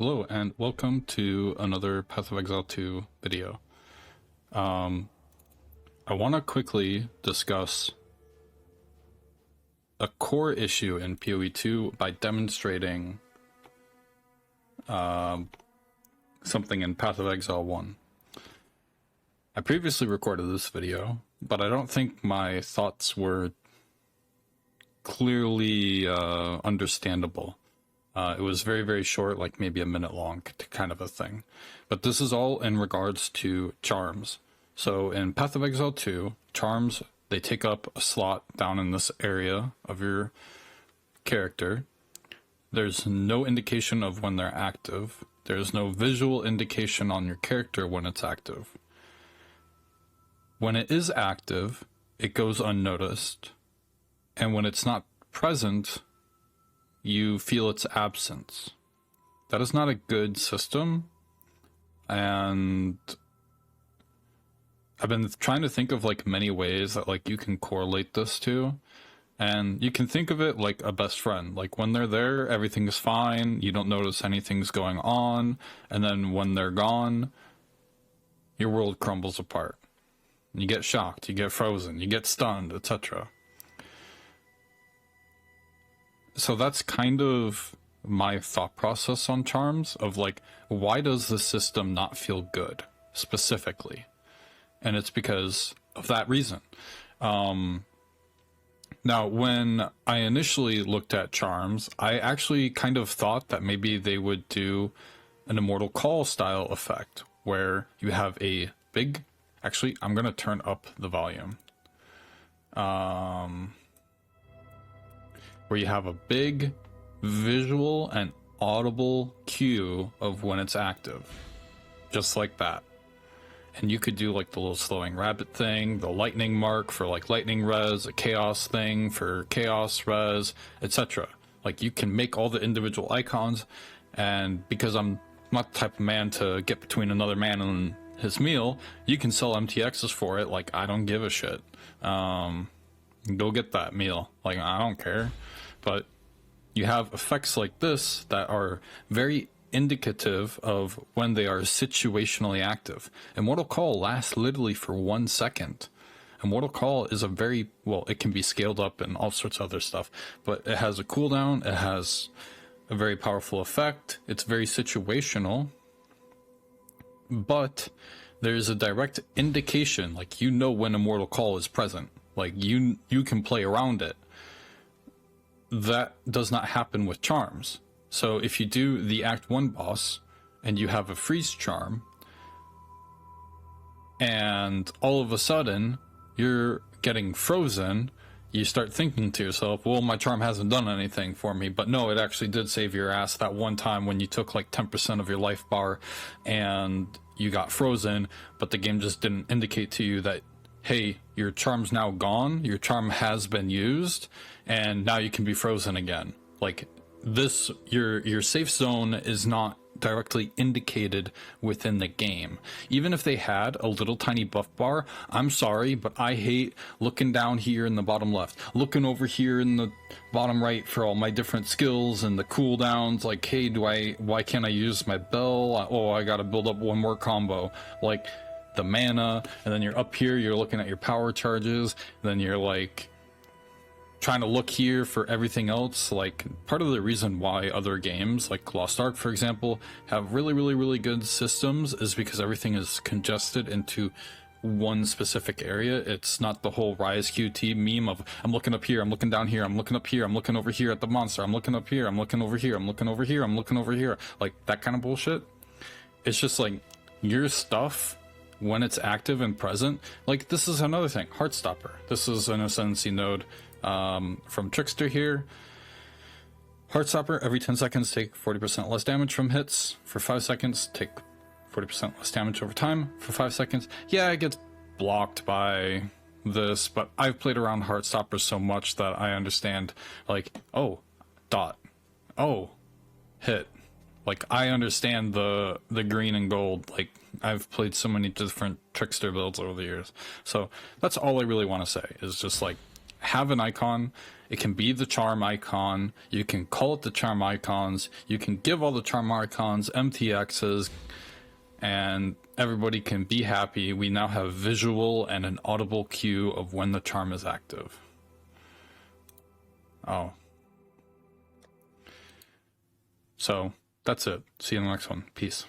Hello and welcome to another Path of Exile 2 video. I want to quickly discuss a core issue in PoE 2 by demonstrating something in Path of Exile 1. I previously recorded this video, but I don't think my thoughts were clearly understandable. It was very, very short, like maybe a minute long, kind of a thing. But this is all in regards to charms. So in Path of Exile 2, charms, they take up a slot down in this area of your character. There's no indication of when they're active. There's no visual indication on your character when it's active. When it is active, it goes unnoticed. And when it's not present, you feel its absence. That is not a good system, and I've been trying to think of like many ways that like you can correlate this to, and you can think of it like a best friend. Like when they're there, everything is fine, you don't notice anything's going on, and then when they're gone, your world crumbles apart. You get shocked, you get frozen, you get stunned, etc. So that's kind of my thought process on charms of like, why does the system not feel good specifically? And it's because of that reason. Now, when I initially looked at charms, I actually kind of thought that maybe they would do an Immortal Call style effect where you have a big, actually, I'm going to turn up the volume. Where you have a big visual and audible cue of when it's active, just like that. And you could do like the little slowing rabbit thing, the lightning mark for like lightning res, a chaos thing for chaos res, etc. Like you can make all the individual icons, and because I'm not the type of man to get between another man and his meal, you can sell MTXs for it. Like I don't give a shit. Go get that meal. Like I don't care. But you have effects like this that are very indicative of when they are situationally active. Immortal Call lasts literally for 1 second. Immortal Call is a very, well, it can be scaled up and all sorts of other stuff, but it has a cooldown, it has a very powerful effect, it's very situational, but there's a direct indication, like you know when Immortal Call is present, like you can play around it. That does not happen with charms. So if you do the Act 1 boss and you have a freeze charm, and all of a sudden you're getting frozen, you start thinking to yourself, well, my charm hasn't done anything for me. But no, it actually did save your ass that one time when you took like 10% of your life bar and you got frozen, but the game just didn't indicate to you that, hey, your charm's now gone, your charm has been used, and now you can be frozen again. Like this, your safe zone is not directly indicated within the game. Even if they had a little tiny buff bar, I'm sorry, but I hate looking down here in the bottom left, looking over here in the bottom right for all my different skills and the cooldowns. Like, hey, why can't I use my bell? Oh, I gotta build up one more combo. Like the mana, and then you're up here, you're looking at your power charges, and then you're like trying to look here for everything else. Like part of the reason why other games like Lost Ark, for example, have really good systems is because everything is congested into one specific area. It's not the whole Rise QT meme of I'm looking up here, I'm looking down here, I'm looking up here, I'm looking over here at the monster, I'm looking up here, I'm looking over here, I'm looking over here, I'm looking over here, like that kind of bullshit. It's just like your stuff when it's active and present. Like this is another thing, Heartstopper. This is an Ascendancy node from Trickster here. Heartstopper, every 10 seconds take 40% less damage from hits. For 5 seconds, take 40% less damage over time. For 5 seconds, yeah, it gets blocked by this, but I've played around Heartstopper so much that I understand, like, oh, dot, oh, hit. Like, I understand the green and gold. Like, I've played so many different Trickster builds over the years. So that's all I really want to say, is just like, have an icon. It can be the charm icon. You can call it the charm icons. You can give all the charm icons MTXs, and everybody can be happy. We now have visual and an audible cue of when the charm is active. Oh. So that's it. See you in the next one. Peace.